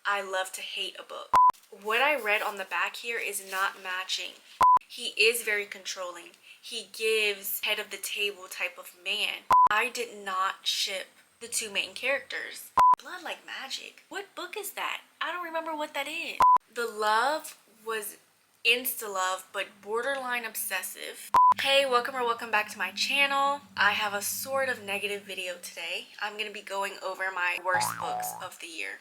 I love to hate a book. What I read on the back here is not matching. He is very controlling. He gives head of the table type of man. I did not ship the two main characters. Blood like magic. What book is that? I don't remember what that is. The love was insta-love, but borderline obsessive. Hey, welcome back to my channel. I have a sort of negative video today. I'm going to be going over my worst books of the year.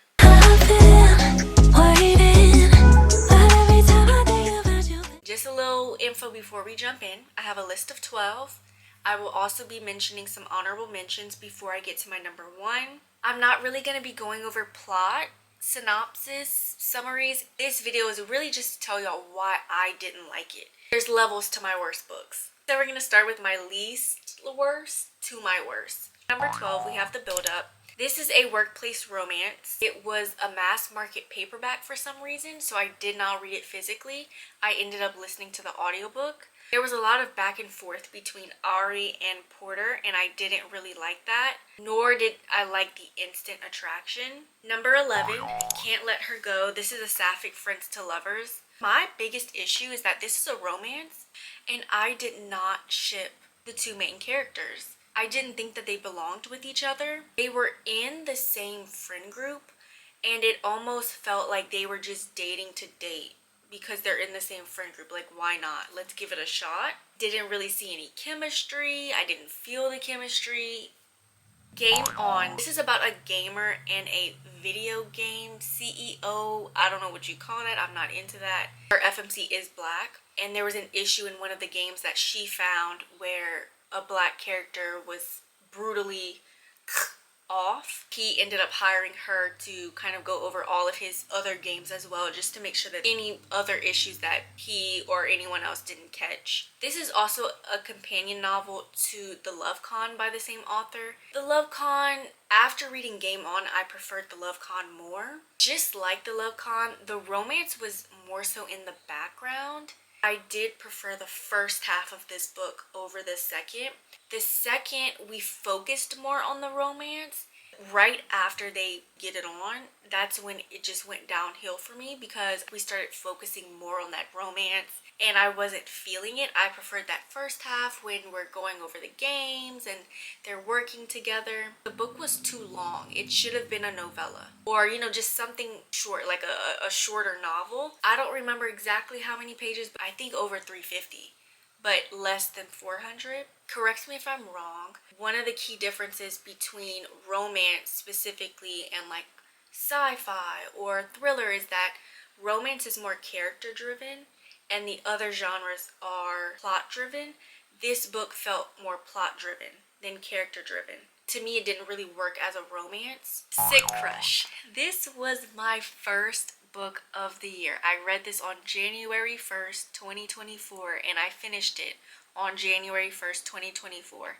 Just a little info before we jump in. I have a list of 12. I will also be mentioning some honorable mentions before I get to my number 1. I'm not really going to be going over plot, synopsis, summaries. This video is really just to tell y'all why I didn't like it. There's levels to my worst books. So we're going to start with my least worst to my worst. Number 12, we have the Buildup. This is a workplace romance. It was a mass market paperback for some reason, so I did not read it physically. I ended up listening to the audiobook. There was a lot of back and forth between Ari and Porter, and I didn't really like that, nor did I like the instant attraction. Number 11, Can't Let Her Go. This is a sapphic friends to lovers. My biggest issue is that this is a romance, and I did not ship the two main characters. I didn't think that they belonged with each other. They were in the same friend group, and it almost felt like they were just dating to date because they're in the same friend group. Like, why not? Let's give it a shot. Didn't really see any chemistry. I didn't feel the chemistry. Game On. This is about a gamer and a video game CEO. I don't know what you call it. I'm not into that. Her FMC is black, and there was an issue in one of the games that she found where a black character was brutally off. He ended up hiring her to kind of go over all of his other games as well, just to make sure that any other issues that he or anyone else didn't catch. This is also a companion novel to The Love Con by the same author. The Love Con, after reading Game On, I preferred The Love Con more. Just like The Love Con, the romance was more so in the background. I did prefer the first half of this book over the second. The second, we focused more on the romance. Right after they get it on, that's when it just went downhill for me because we started focusing more on that romance and I wasn't feeling it. I preferred that first half when we're going over the games and they're working together. The book was too long. It should have been a novella or, you know, just something short, like a shorter novel. I don't remember exactly how many pages, but I think over 350. But less than 400. Correct me if I'm wrong. One of the key differences between romance specifically and like sci-fi or thriller is that romance is more character driven and the other genres are plot driven. This book felt more plot driven than character driven. To me, it didn't really work as a romance. Sick Crush. This was my first book of the year. I read this on January 1st, 2024, and I finished it on January 1st, 2024.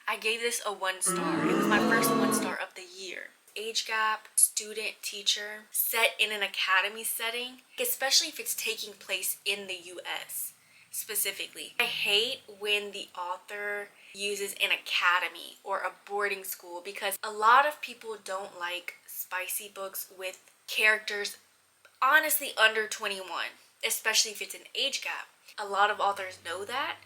I gave this a 1 star. It was my first 1 star of the year. Age gap, student, teacher, set in an academy setting, especially if it's taking place in the US specifically. I hate when the author uses an academy or a boarding school because a lot of people don't like spicy books with characters honestly under 21, especially if it's an age gap. A lot of authors know that,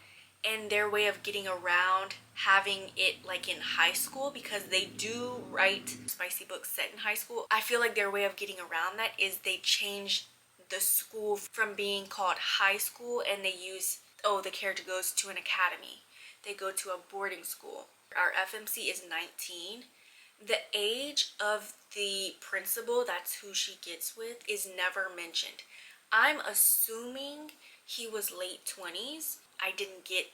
and their way of getting around having it like in high school, because they do write spicy books set in high school, I feel like their way of getting around that is they change the school from being called high school and they use, oh, the character goes to an academy. They go to a boarding school. Our FMC is 19. The age of the principal, that's who she gets with, is never mentioned. I'm assuming he was late 20s. I didn't get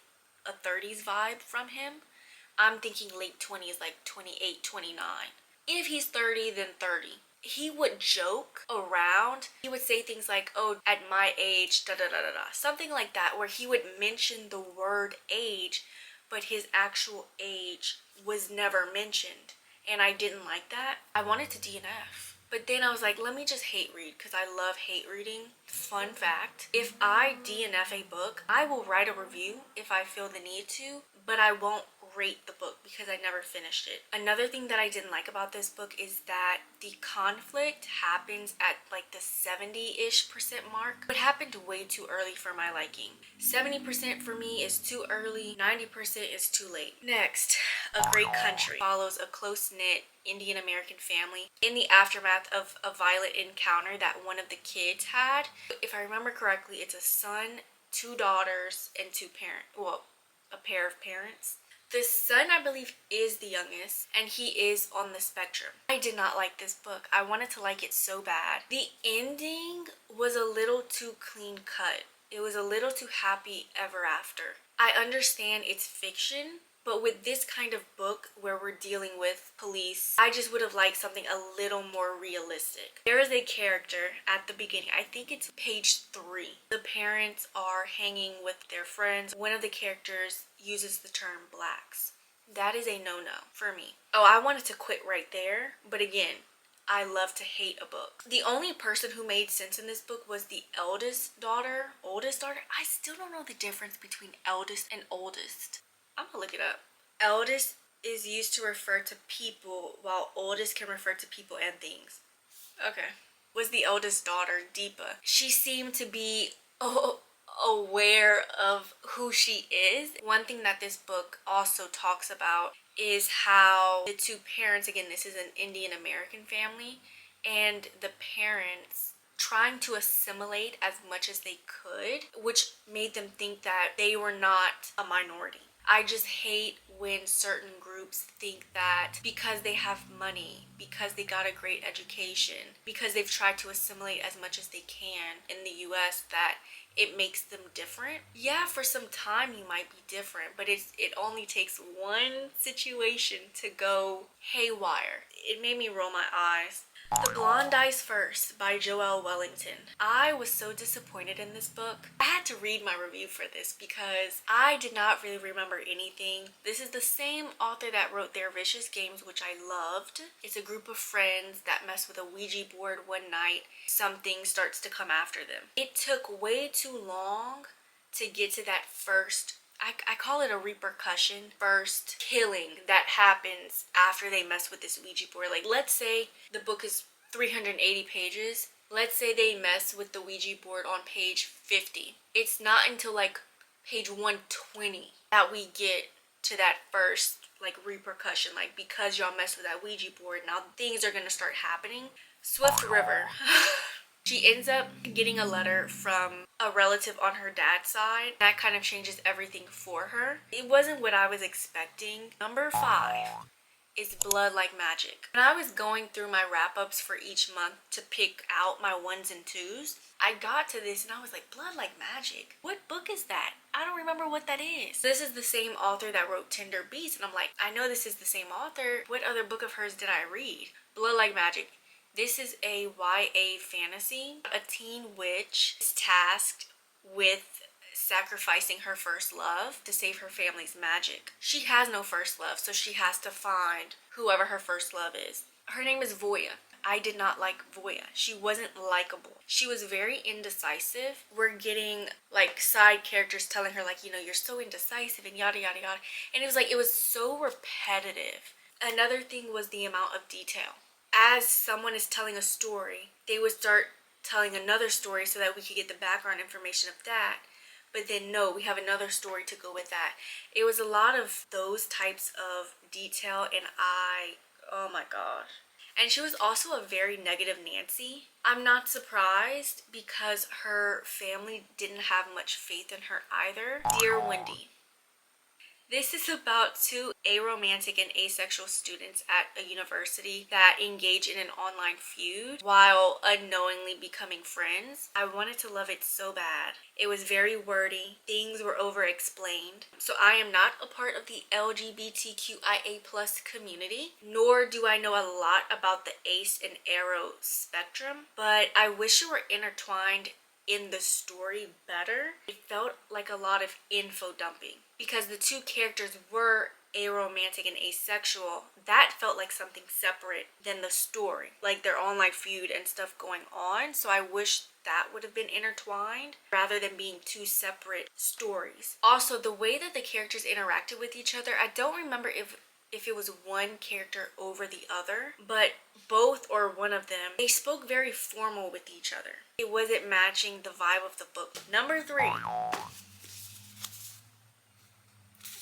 a 30s vibe from him. I'm thinking late 20s, like 28, 29. If he's 30, then 30. He would joke around. He would say things like, oh, at my age, da da da da da. Something like that, where he would mention the word age, but his actual age was never mentioned. And I didn't like that. I wanted to DNF. But then I was like, let me just hate read because I love hate reading. Fun fact, if I DNF a book, I will write a review if I feel the need to, but I won't rate the book because I never finished it. Another thing that I didn't like about this book is that the conflict happens at like the 70-ish% mark. It happened way too early for my liking. 70% for me is too early, 90% is too late. Next, A Great Country follows a close-knit Indian American family in the aftermath of a violent encounter that one of the kids had. If I remember correctly, it's a son, 2 daughters, and 2 parents. Well, a pair of parents. The son, I believe, is the youngest, and he is on the spectrum. I did not like this book. I wanted to like it so bad. The ending was a little too clean cut. It was a little too happy ever after. I understand it's fiction, but with this kind of book where we're dealing with police, I just would have liked something a little more realistic. There is a character at the beginning, I think it's page 3. The parents are hanging with their friends. One of the characters uses the term blacks. That is a no-no for me. Oh, I wanted to quit right there, but again, I love to hate a book. The only person who made sense in this book was the oldest daughter. I still don't know the difference between eldest and oldest. I'm gonna look it up. Eldest is used to refer to people, while oldest can refer to people and things. Okay. Was the eldest daughter, Deepa. She seemed to be aware of who she is. One thing that this book also talks about is how the 2 parents, again, this is an Indian American family, and the parents trying to assimilate as much as they could, which made them think that they were not a minority. I just hate when certain groups think that because they have money, because they got a great education, because they've tried to assimilate as much as they can in the US, that it makes them different. Yeah, for some time you might be different, but it only takes one situation to go haywire. It made me roll my eyes. The Blonde Dies First by Joelle Wellington. I was so disappointed in this book. I had to read my review for this because I did not really remember anything. This is the same author that wrote Their Vicious Games, which I loved. It's a group of friends that mess with a Ouija board one night. Something starts to come after them. It took way too long to get to that first, I call it a repercussion, first killing that happens after they mess with this Ouija board. Like, let's say the book is 380 pages. Let's say they mess with the Ouija board on page 50. It's not until like page 120 that we get to that first like repercussion. Like, because y'all mess with that Ouija board, now things are gonna start happening. Swift River. She ends up getting a letter from a relative on her dad's side. That kind of changes everything for her. It wasn't what I was expecting. Number 5 is Blood Like Magic. When I was going through my wrap-ups for each month to pick out my 1s and 2s, I got to this and I was like, Blood Like Magic? What book is that? I don't remember what that is. This is the same author that wrote Tender Beast, and I'm like, I know this is the same author. What other book of hers did I read? Blood Like Magic. This is a YA fantasy. A teen witch is tasked with sacrificing her first love to save her family's magic. She has no first love, so she has to find whoever her first love is. Her name is Voya. I did not like Voya. She wasn't likable. She was very indecisive. We're getting like side characters telling her like, you know, you're so indecisive and yada yada yada. And it was so repetitive. Another thing was the amount of detail. As someone is telling a story, they would start telling another story so that we could get the background information of that. But then no, we have another story to go with that. It was a lot of those types of detail, and oh my gosh. And she was also a very negative Nancy. I'm not surprised because her family didn't have much faith in her either. Dear Wendy. This is about 2 aromantic and asexual students at a university that engage in an online feud while unknowingly becoming friends. I wanted to love it so bad. It was very wordy. Things were over-explained. So I am not a part of the LGBTQIA+ community, nor do I know a lot about the ace and aro spectrum, but I wish it were intertwined in the story better. It felt like a lot of info dumping because the 2 characters were aromantic and asexual, that felt like something separate than the story. Like their own like feud and stuff going on. So I wish that would have been intertwined rather than being two separate stories. Also, the way that the characters interacted with each other, I don't remember if it was one character over the other, but both or one of them, they spoke very formal with each other. It wasn't matching the vibe of the book. Number 3.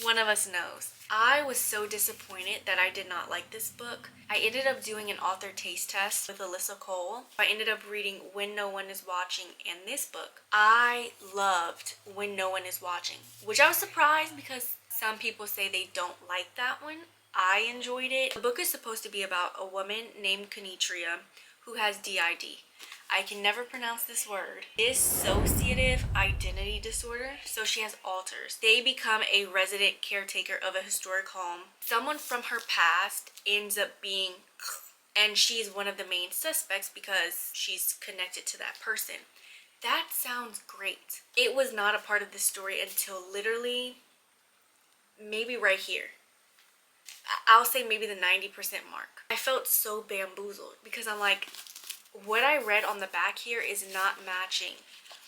One of us knows. I was so disappointed that I did not like this book. I ended up doing an author taste test with Alyssa Cole. I ended up reading When No One Is Watching and this book. I loved When No One Is Watching, which I was surprised because some people say they don't like that one. I enjoyed it. The book is supposed to be about a woman named Kenitria who has DID. I can never pronounce this word. Dissociative identity disorder. So she has alters. They become a resident caretaker of a historic home. Someone from her past ends up being, and she's one of the main suspects because she's connected to that person. That sounds great. It was not a part of the story until literally maybe right here. I'll say maybe the 90% mark. I felt so bamboozled because I'm like, what I read on the back here is not matching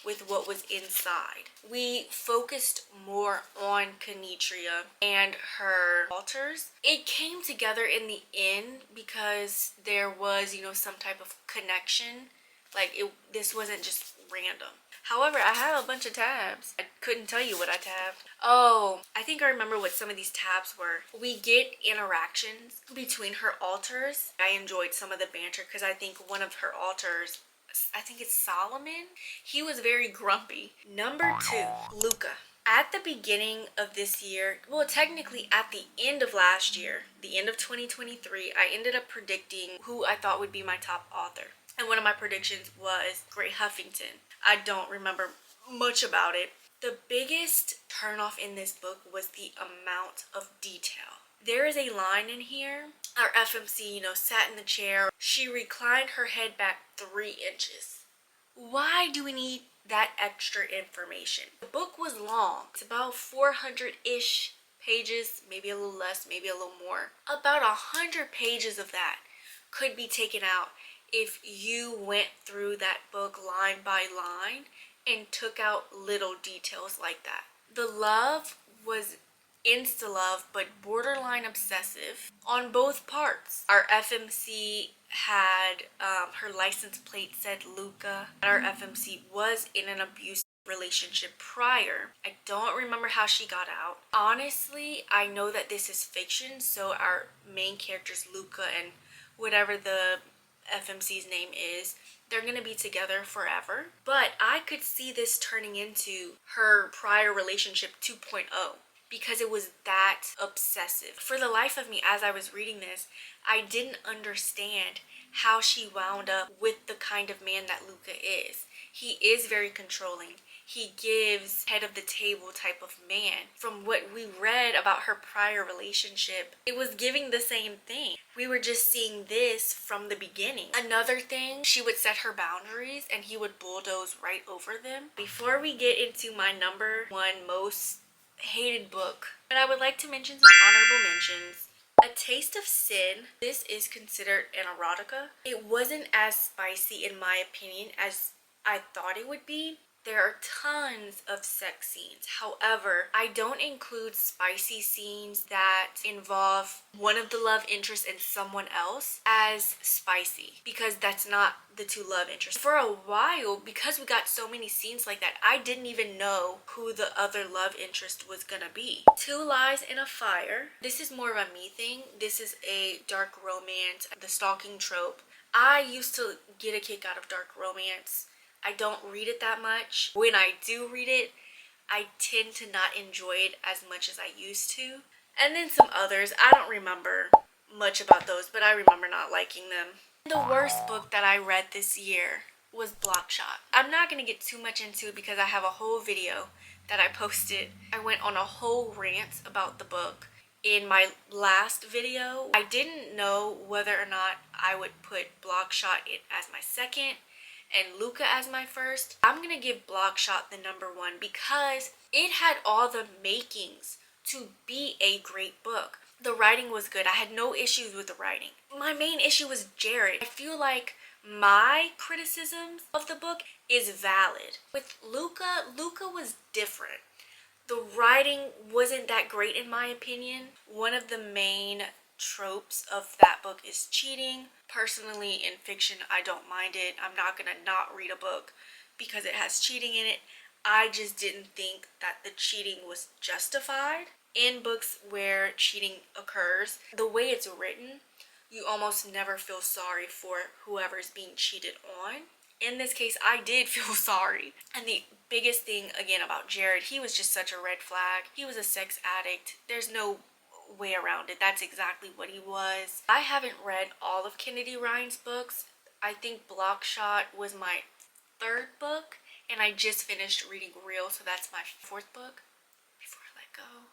with what was inside. We focused more on Kenitria and her alters. It came together in the end because there was, you know, some type of connection. Like this wasn't just random. However, I have a bunch of tabs. I couldn't tell you what I tabbed. Oh, I think I remember what some of these tabs were. We get interactions between her alters. I enjoyed some of the banter because I think one of her alters, I think it's Solomon, he was very grumpy. Number 2, Luca. At the beginning of this year, well, technically at the end of last year, the end of 2023, I ended up predicting who I thought would be my top author. And one of my predictions was Great Huffington. I don't remember much about it. The biggest turnoff in this book was the amount of detail. There is a line in here. Our FMC, you know, sat in the chair. She reclined her head back 3 inches. Why do we need that extra information? The book was long. It's about 400-ish pages, maybe a little less, maybe a little more. About 100 pages of that could be taken out if you went through that book line by line and took out little details like that. The love was insta-love, but borderline obsessive on both parts. Our FMC had, her license plate said Luca. Our FMC was in an abusive relationship prior. I don't remember how she got out. Honestly, I know that this is fiction, so our main characters, Luca and whatever the FMC's name is, they're gonna be together forever. But I could see this turning into her prior relationship 2.0 because it was that obsessive. For the life of me, as I was reading this, I didn't understand how she wound up with the kind of man that Luca is. He is very controlling. He gives head of the table type of man. From what we read about her prior relationship, it was giving the same thing. We were just seeing this from the beginning. Another thing, she would set her boundaries and he would bulldoze right over them. Before we get into my number 1 most hated book, but I would like to mention some honorable mentions. A Taste of Sin. This is considered an erotica. It wasn't as spicy in my opinion as I thought it would be. There are tons of sex scenes. However, I don't include spicy scenes that involve one of the love interests and someone else as spicy because that's not the 2 love interests. For a while, because we got so many scenes like that, I didn't even know who the other love interest was gonna be. 2 Lies and a Fire. This is more of a me thing. This is a dark romance, the stalking trope. I used to get a kick out of dark romance. I don't read it that much. When I do read it, I tend to not enjoy it as much as I used to. And then some others, I don't remember much about those, but I remember not liking them. The worst book that I read this year was Blockshot. I'm not going to get too much into it because I have a whole video that I posted. I went on a whole rant about the book in my last video. I didn't know whether or not I would put Blockshot as my second and Luca as my first. I'm gonna give Blockshot the number 1 because it had all the makings to be a great book. The writing was good. I had no issues with the writing. My main issue was Jared. I feel like my criticisms of the book is valid. With Luca was different. The writing wasn't that great in my opinion. One of the main tropes of that book is cheating. Personally, in fiction, I don't mind it. I'm not gonna not read a book because it has cheating in it. I just didn't think that the cheating was justified. In books where cheating occurs, the way it's written, you almost never feel sorry for whoever's being cheated on. In this case, I did feel sorry. And the biggest thing, again, about Jared, he was just such a red flag. He was a sex addict. There's no way around it. That's exactly what he was. I haven't read all of Kennedy Ryan's books. I think Blockshot was my third book, and I just finished reading Real, so that's my fourth book. Before I let go,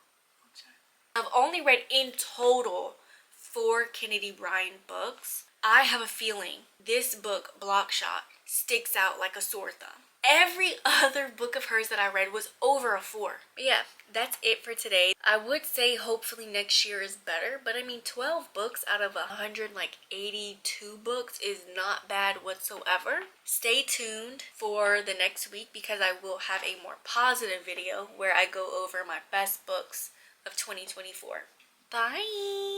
I've only read in total 4 Kennedy Ryan books. I have a feeling this book, Blockshot, sticks out like a sore thumb. Every other book of hers that I read was over a 4. But yeah, that's it for today. I would say hopefully next year is better, but I mean 12 books out of 182 books is not bad whatsoever. Stay tuned for the next week because I will have a more positive video where I go over my best books of 2024. Bye!